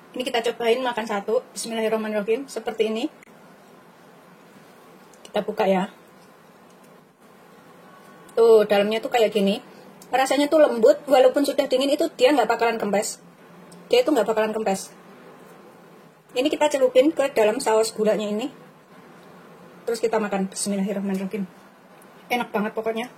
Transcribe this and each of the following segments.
Ini kita cobain makan satu. Bismillahirrahmanirrahim. Seperti ini. Kita buka ya. Tuh, dalamnya tuh kayak gini. Rasanya tuh lembut, walaupun sudah dingin itu dia nggak bakalan kempes. Dia itu nggak bakalan kempes. Ini kita celupin ke dalam saus gulanya ini. Terus kita makan. Bismillahirrahmanirrahim. Enak banget pokoknya.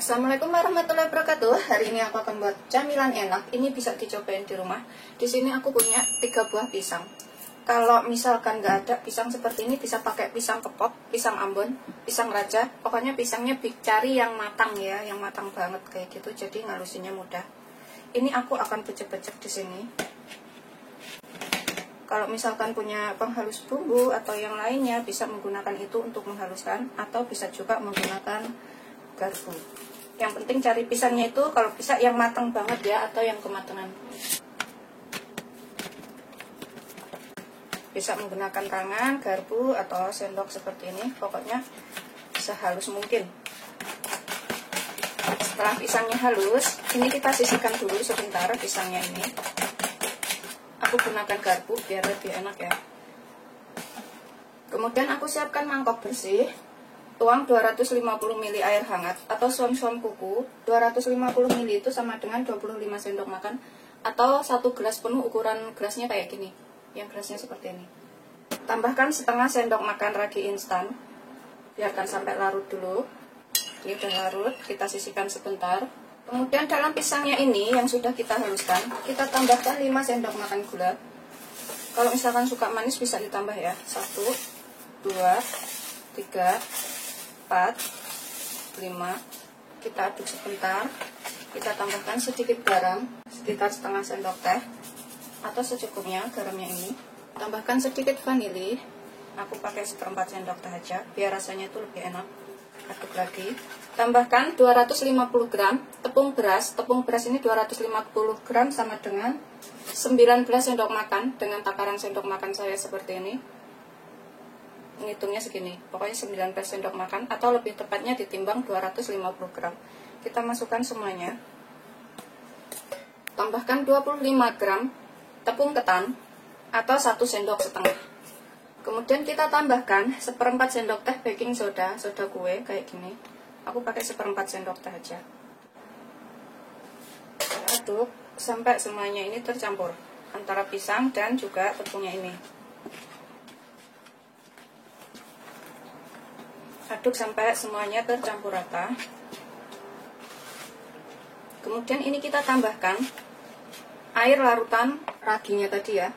Assalamualaikum warahmatullahi wabarakatuh. Hari ini aku akan buat camilan enak. Ini bisa dicobain di rumah. Di sini aku punya 3 buah pisang. Kalau misalkan nggak ada pisang seperti ini, bisa pakai pisang kepok, pisang ambon, pisang raja. Pokoknya pisangnya cari yang matang ya, yang matang banget kayak gitu. Jadi ngalusinnya mudah. Ini aku akan becek-becek di sini. Kalau misalkan punya penghalus bumbu atau yang lainnya, bisa menggunakan itu untuk menghaluskan, atau bisa juga menggunakan garpu. Yang penting cari pisangnya itu kalau bisa yang matang banget ya, atau yang kematangan. Bisa menggunakan tangan, garpu, atau sendok seperti ini. Pokoknya sehalus mungkin. Setelah pisangnya halus, ini kita sisihkan dulu sebentar pisangnya ini. Aku gunakan garpu biar lebih enak ya. Kemudian aku siapkan mangkok bersih. Tuang 250 ml air hangat atau suam-suam kuku. 250 ml itu sama dengan 25 sendok makan atau 1 gelas penuh. Ukuran gelasnya kayak gini. Yang gelasnya seperti ini. Tambahkan setengah sendok makan ragi instan. Biarkan sampai larut dulu. Ini udah larut, kita sisihkan sebentar. Kemudian dalam pisangnya ini yang sudah kita haluskan, kita tambahkan 5 sendok makan gula. Kalau misalkan suka manis bisa ditambah ya. 1, 2, 3, 4, 5. Kita aduk sebentar. Kita tambahkan sedikit garam, sekitar setengah sendok teh atau secukupnya garamnya ini. Tambahkan sedikit vanili. Aku pakai 1/4 sendok teh aja biar rasanya itu lebih enak. Aduk lagi. Tambahkan 250 gram tepung beras. Tepung beras ini 250 gram sama dengan 19 sendok makan. Dengan takaran sendok makan saya seperti ini. Ngitungnya segini, pokoknya 19 sendok makan atau lebih tepatnya ditimbang 250 gram. Kita masukkan semuanya. Tambahkan 25 gram tepung ketan atau 1 sendok setengah. Kemudian kita tambahkan 1/4 sendok teh baking soda, soda kue kayak gini. Aku pakai 1/4 sendok teh aja. Aduk sampai semuanya ini tercampur antara pisang dan juga tepungnya ini. Aduk sampai semuanya tercampur rata. Kemudian ini kita tambahkan air larutan raginya tadi ya.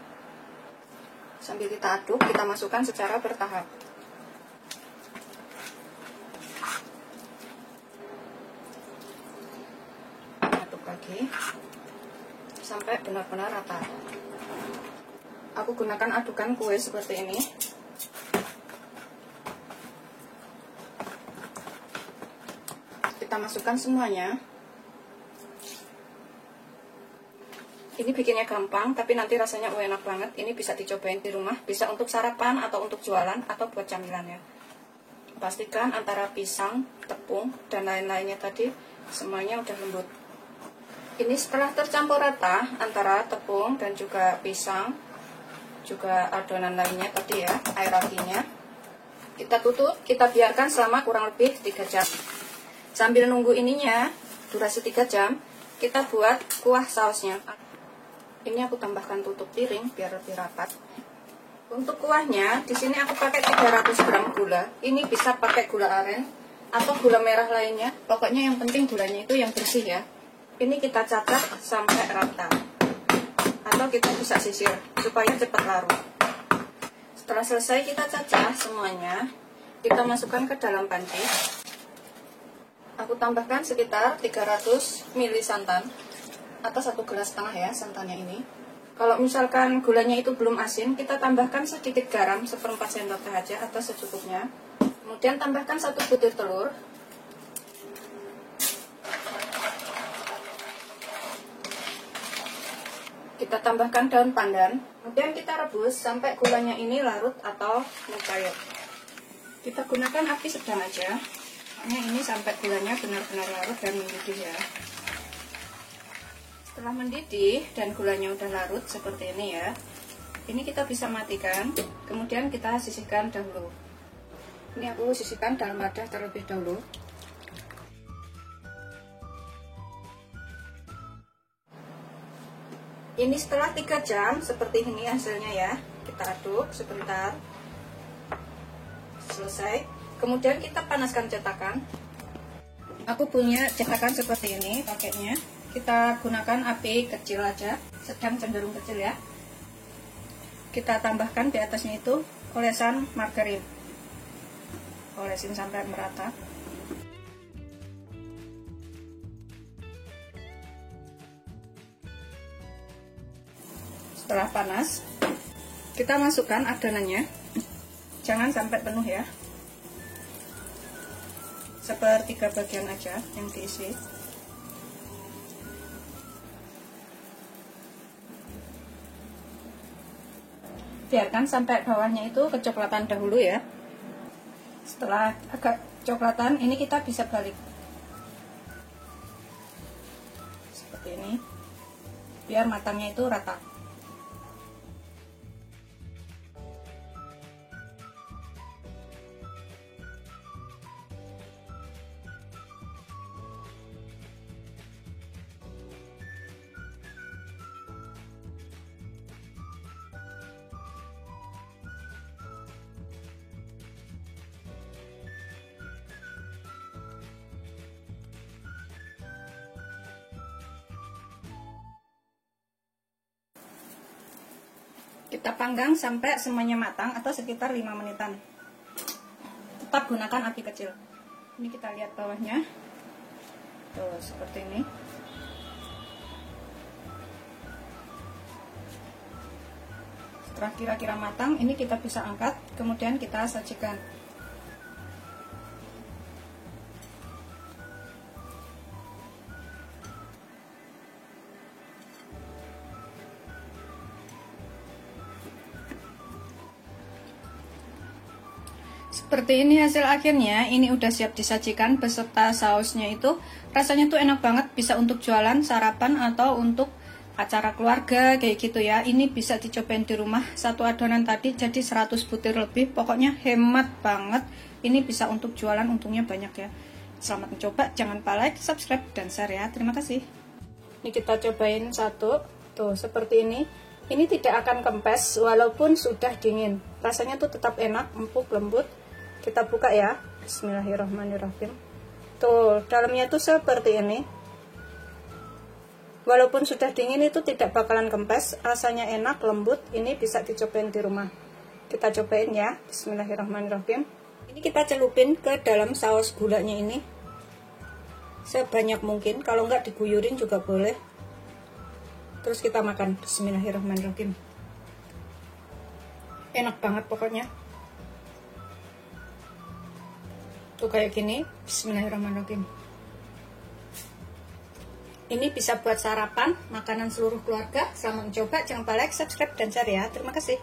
Sambil kita aduk, kita masukkan secara bertahap. Aduk lagi sampai benar-benar rata. Aku gunakan adukan kue seperti ini. Kita masukkan semuanya. Ini bikinnya gampang, tapi nanti rasanya enak banget. Ini bisa dicobain di rumah, bisa untuk sarapan atau untuk jualan atau buat camilan ya. Pastikan antara pisang, tepung, dan lain-lainnya tadi semuanya udah lembut. Ini setelah tercampur rata antara tepung dan juga pisang, juga adonan lainnya tadi ya, air raginya. Kita tutup, kita biarkan selama kurang lebih 3 jam. Sambil nunggu ininya, durasi 3 jam, kita buat kuah sausnya. Ini aku tambahkan tutup piring biar lebih rapat. Untuk kuahnya, di sini aku pakai 300 gram gula. Ini bisa pakai gula aren atau gula merah lainnya. Pokoknya yang penting gulanya itu yang bersih ya. Ini kita cacah sampai rata. Atau kita bisa sisir supaya cepat larut. Setelah selesai kita cacah semuanya, kita masukkan ke dalam panci. Aku tambahkan sekitar 300 ml santan atau 1,5 gelas ya santannya ini. Kalau misalkan gulanya itu belum asin, kita tambahkan sedikit garam 1/4 sendok teh aja atau secukupnya. Kemudian tambahkan 1 butir telur. Kita tambahkan daun pandan. Kemudian kita rebus sampai gulanya ini larut atau mencair. Kita gunakan api sedang aja. Pokoknya ini sampai gulanya benar-benar larut dan mendidih ya. Setelah mendidih dan gulanya udah larut seperti ini ya, ini kita bisa matikan, kemudian kita sisihkan dahulu. Ini aku sisihkan dalam wadah terlebih dahulu. Ini setelah 3 jam seperti ini hasilnya ya. Kita aduk sebentar. Selesai. Kemudian kita panaskan cetakan. Aku punya cetakan seperti ini pakainya. Kita gunakan api kecil aja, sedang cenderung kecil ya. Kita tambahkan di atasnya itu olesan margarin. Olesin sampai merata. Setelah panas, kita masukkan adonannya. Jangan sampai penuh ya. Sepertiga bagian aja yang diisi. Biarkan sampai bawahnya itu kecoklatan dahulu ya. Setelah agak coklatan, ini kita bisa balik seperti ini, biar matangnya itu rata. Kita panggang sampai semuanya matang atau sekitar 5 menitan. Tetap gunakan api kecil. Ini kita lihat bawahnya. Tuh, seperti ini. Setelah kira-kira matang, ini kita bisa angkat, kemudian kita sajikan. Seperti ini hasil akhirnya. Ini udah siap disajikan beserta sausnya itu. Rasanya tuh enak banget, bisa untuk jualan, sarapan, atau untuk acara keluarga kayak gitu ya. Ini bisa dicobain di rumah. Satu adonan tadi jadi 100 butir lebih. Pokoknya hemat banget. Ini bisa untuk jualan, untungnya banyak ya. Selamat mencoba, jangan lupa like, subscribe, dan share ya. Terima kasih. Ini kita cobain satu. Tuh, seperti ini. Ini tidak akan kempes walaupun sudah dingin. Rasanya tuh tetap enak, empuk, lembut. Kita buka ya. Bismillahirrahmanirrahim. Tuh, dalamnya tuh seperti ini. Walaupun sudah dingin itu tidak bakalan kempes, rasanya enak, lembut. Ini bisa dicobain di rumah. Kita cobain ya. Bismillahirrahmanirrahim. Ini kita celupin ke dalam saus gulanya ini. Sebanyak mungkin, kalau enggak diguyurin juga boleh. Terus kita makan. Bismillahirrahmanirrahim. Enak banget pokoknya. Tuh kayak gini. Bismillahirrahmanirrahim. Ini bisa buat sarapan, makanan seluruh keluarga. Selamat mencoba, jangan lupa like, subscribe, dan share ya. Terima kasih.